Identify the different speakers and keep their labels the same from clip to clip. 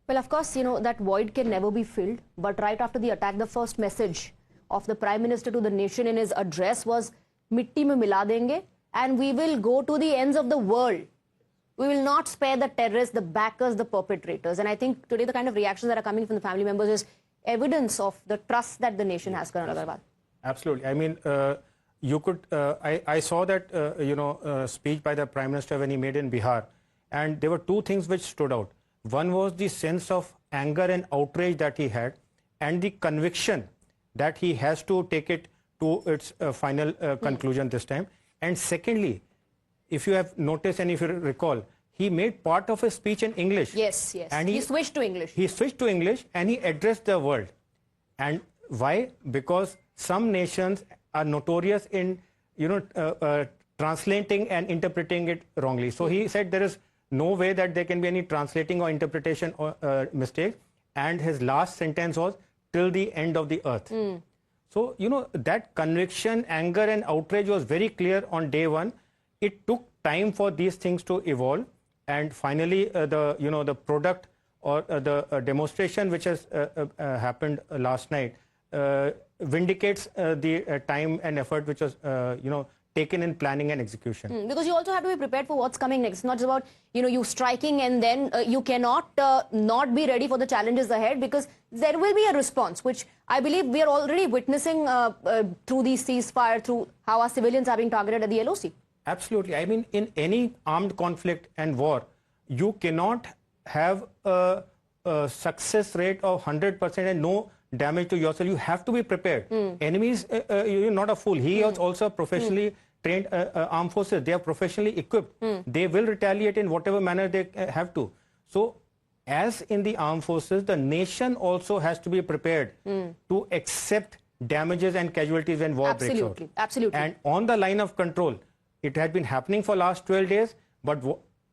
Speaker 1: Well, of course, that void can never be filled. But right after the attack, the first message of the Prime Minister to the nation in his address was, "Mitti mein mila denge, and we will go to the ends of the world. We will not spare the terrorists, the backers, the perpetrators." And I think today the kind of reactions that are coming from the family members is evidence of the trust that the nation has, Colonel Agarwal.
Speaker 2: Absolutely. I mean, you could, I saw that, speech by the Prime Minister when he made in Bihar. And there were two things which stood out. One was the sense of anger and outrage that he had, and the conviction that he has to take it to its final conclusion this time. And secondly, if you have noticed and if you recall, he made part of his speech in English.
Speaker 1: Yes, yes. And he switched to English.
Speaker 2: He switched to English and he addressed the world. And why? Because some nations are notorious in, translating and interpreting it wrongly. So he said there is no way that there can be any translating or interpretation or mistake. And his last sentence was, "till the end of the earth." So, that conviction, anger and outrage was very clear on day one. It took time for these things to evolve. And finally, the product or the demonstration which has happened last night vindicates the time and effort which was, taken in planning and execution.
Speaker 1: Because you also have to be prepared for what's coming next. It's not just about, you striking and then you cannot not be ready for the challenges ahead, because there will be a response, which I believe we are already witnessing through these ceasefire, through how our civilians are being targeted at the LOC.
Speaker 2: Absolutely. I mean, in any armed conflict and war, you cannot have a success rate of 100% and no damage to yourself. You have to be prepared. Enemies, you're not a fool. He is also professionally trained armed forces. They are professionally equipped. They will retaliate in whatever manner they have to. So, as in the armed forces, the nation also has to be prepared to accept damages and casualties when war breaks out.
Speaker 1: Absolutely.
Speaker 2: And on the line of control, it had been happening for last 12 days, but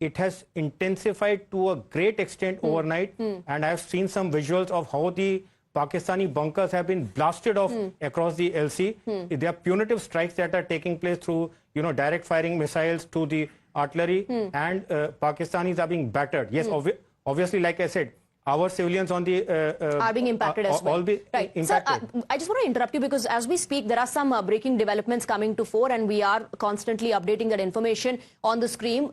Speaker 2: it has intensified to a great extent overnight. And I've seen some visuals of how the Pakistani bunkers have been blasted off across the LC. There are punitive strikes that are taking place through, direct firing missiles to the artillery, and Pakistanis are being battered. Yes, obviously, like I said, our civilians on the
Speaker 1: are being impacted as well.
Speaker 2: Right.
Speaker 1: Impacted. Sir, I just want to interrupt you, because as we speak, there are some breaking developments coming to fore, and we are constantly updating that information on the screen.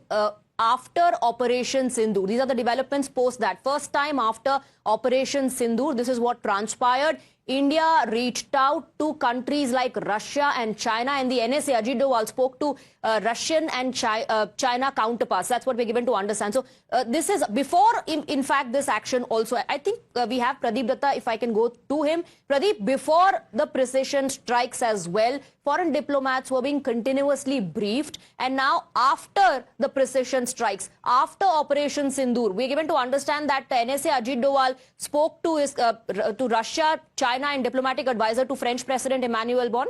Speaker 1: After Operation Sindoor, these are the developments post that. First time after Operation Sindoor, this is what transpired. India reached out to countries like Russia and China, and the NSA, Ajit Doval, spoke to Russian and China counterparts. That's what we're given to understand. So this is before, in fact, this action also. I think we have Pradeep Datta, if I can go to him. Pradeep, before the precision strikes as well, foreign diplomats were being continuously briefed. And now after the precision strikes, after Operation Sindoor, we're given to understand that the NSA, Ajit Doval, spoke to Russia, China, and diplomatic advisor to French President Emmanuel Bon.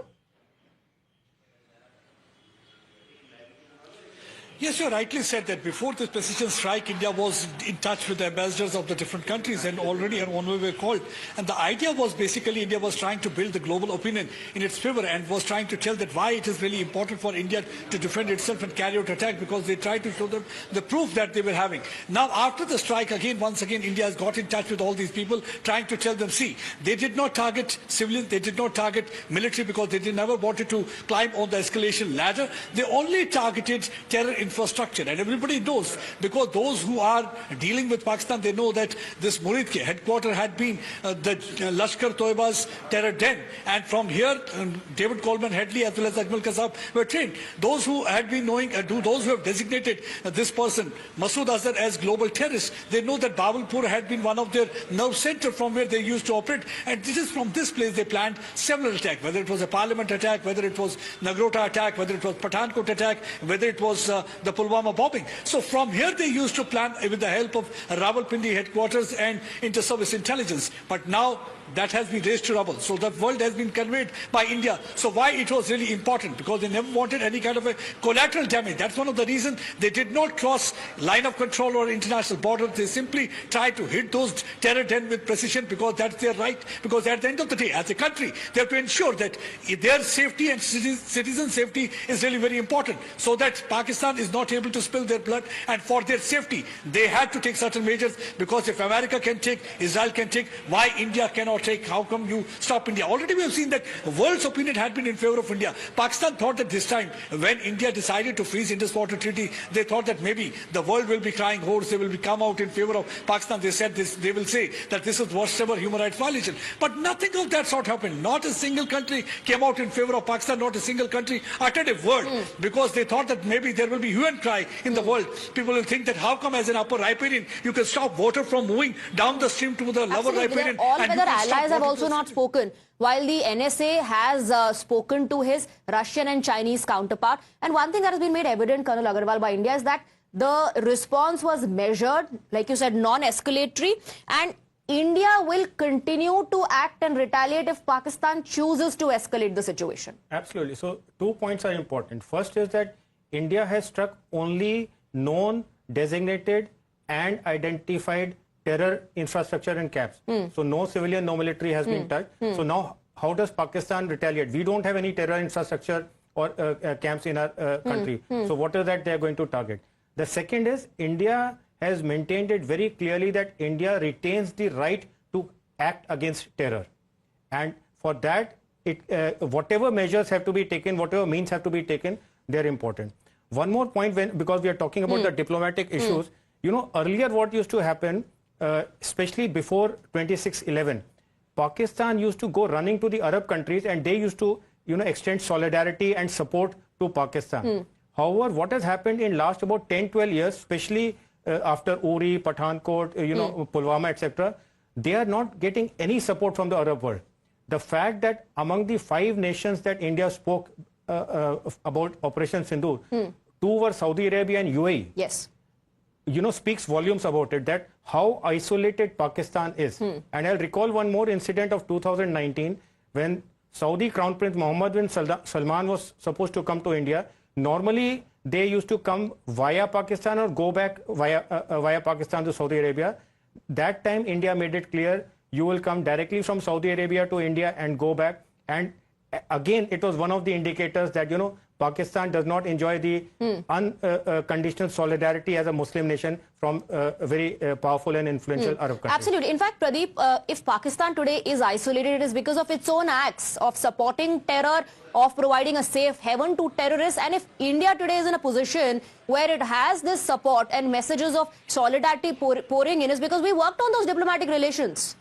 Speaker 3: Yes, you rightly said that before this precision strike, India was in touch with the ambassadors of the different countries, and already an envoy were called. And the idea was basically India was trying to build the global opinion in its favor, and was trying to tell that why it is really important for India to defend itself and carry out attack, because they tried to show them the proof that they were having. Now, after the strike, once again, India has got in touch with all these people, trying to tell them, see, they did not target civilians, they did not target military, because they never wanted to climb on the escalation ladder. They only targeted terror infrastructure, and everybody knows, because those who are dealing with Pakistan, they know that this Muridke headquarter had been the Lashkar Toiba's terror den, and from here David Coleman Headley as well as Ajmal Kasab were trained. Those who had been knowing, those who have designated this person Masood Azhar as global terrorist, they know that Bawalpur had been one of their nerve center from where they used to operate, and this is from this place they planned several attacks, whether it was a parliament attack, whether it was Nagrota attack, whether it was Pathankot attack, whether it was the Pulwama bombing. So from here they used to plan with the help of Rawalpindi headquarters and inter-service intelligence. But now that has been raised to rubble. So the world has been conveyed by India. So why it was really important? Because they never wanted any kind of a collateral damage. That's one of the reasons they did not cross line of control or international borders. They simply tried to hit those terror den with precision, because that's their right. Because at the end of the day, as a country, they have to ensure that their safety and citizen safety is really very important, so that Pakistan is countries not able to spill their blood, and for their safety, they had to take certain measures, because if America can take, Israel can take, why India cannot take? How come you stop India? Already we have seen that the world's opinion had been in favor of India. Pakistan thought that this time, when India decided to freeze Indus Water Treaty, they thought that maybe the world will be crying horse, they will come out in favor of Pakistan. They said this, they will say that this is worst ever human rights violation. But nothing of that sort happened. Not a single country came out in favor of Pakistan, not a single country uttered a word, because they thought that maybe there will be hue and cry in the world. People will think that how come as an upper riparian you can stop water from moving down the stream to the lower riparian.
Speaker 1: All weather allies have also not spoken, while the NSA has spoken to his Russian and Chinese counterpart. And one thing that has been made evident, Colonel Agarwal, by India is that the response was measured, like you said, non-escalatory, and India will continue to act and retaliate if Pakistan chooses to escalate the situation.
Speaker 2: Absolutely. So 2 points are important. First is that India has struck only known, designated and identified terror infrastructure and camps. So no civilian, no military has been touched. So now how does Pakistan retaliate? We don't have any terror infrastructure or camps in our country. So what is that they are going to target? The second is India has maintained it very clearly that India retains the right to act against terror. And for that, whatever measures have to be taken, whatever means have to be taken, they're important. One more point, because we are talking about the diplomatic issues, you know, earlier what used to happen, especially before 26/11, Pakistan used to go running to the Arab countries and they used to, you know, extend solidarity and support to Pakistan. However, what has happened in last about 10-12 years, especially after Uri, Pathankot, you know, Pulwama, etc., they are not getting any support from the Arab world. The fact that among the 5 nations that India spoke about Operation Sindoor, 2 were Saudi Arabia and UAE.
Speaker 1: Yes.
Speaker 2: You know, speaks volumes about it, that how isolated Pakistan is. And I'll recall one more incident of 2019 when Saudi Crown Prince Mohammed bin Salman was supposed to come to India. Normally, they used to come via Pakistan or go back via Pakistan to Saudi Arabia. That time, India made it clear, you will come directly from Saudi Arabia to India and go back. And again, it was one of the indicators that, you know, Pakistan does not enjoy the unconditional solidarity as a Muslim nation from very powerful and influential Arab countries.
Speaker 1: Absolutely. In fact, Pradeep, if Pakistan today is isolated, it is because of its own acts of supporting terror, of providing a safe haven to terrorists. And if India today is in a position where it has this support and messages of solidarity pouring in, is because we worked on those diplomatic relations.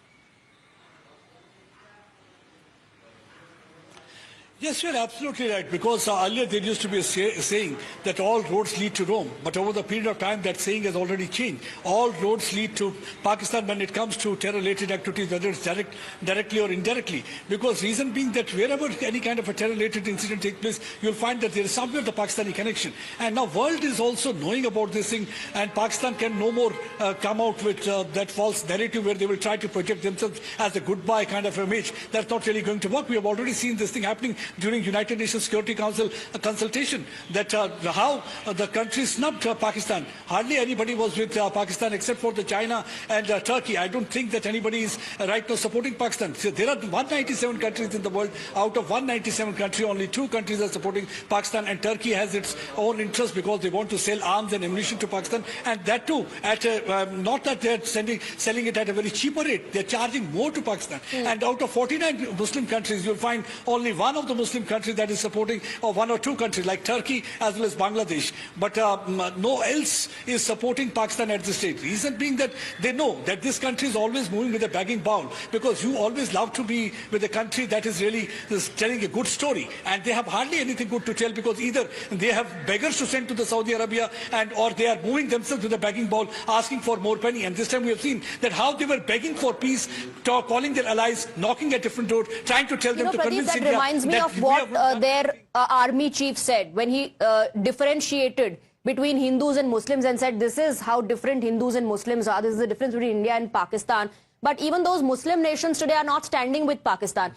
Speaker 3: Yes, you're absolutely right, because earlier there used to be a saying that all roads lead to Rome, but over the period of time that saying has already changed. All roads lead to Pakistan when it comes to terror-related activities, whether it's directly or indirectly, because reason being that wherever any kind of a terror-related incident takes place, you'll find that there is somewhere the Pakistani connection. And now world is also knowing about this thing, and Pakistan can no more come out with that false narrative where they will try to project themselves as a goodbye kind of image. That's not really going to work. We have already seen this thing happening during United Nations Security Council consultation, that how the country snubbed Pakistan. Hardly anybody was with Pakistan except for the China and Turkey. I don't think that anybody is right now supporting Pakistan. So there are 197 countries in the world. Out of 197 countries, only 2 countries are supporting Pakistan, and Turkey has its own interest because they want to sell arms and ammunition to Pakistan, and that too at not that they're selling it at a very cheaper rate. They're charging more to Pakistan. And out of 49 Muslim countries, you'll find only one of the Muslim countries that is supporting, or 1 or 2 countries like Turkey as well as Bangladesh. But no else is supporting Pakistan at this stage. Reason being that they know that this country is always moving with a begging bowl, because you always love to be with a country that is really telling a good story, and they have hardly anything good to tell, because either they have beggars to send to the Saudi Arabia, and or they are moving themselves with a begging bowl, asking for more penny. And this time we have seen that how they were begging for peace, calling their allies, knocking at different doors, trying to tell them to
Speaker 1: Pradeep,
Speaker 3: convince
Speaker 1: that
Speaker 3: India.
Speaker 1: Reminds me of what their army chief said when he differentiated between Hindus and Muslims and said this is how different Hindus and Muslims are. This is the difference between India and Pakistan. But even those Muslim nations today are not standing with Pakistan.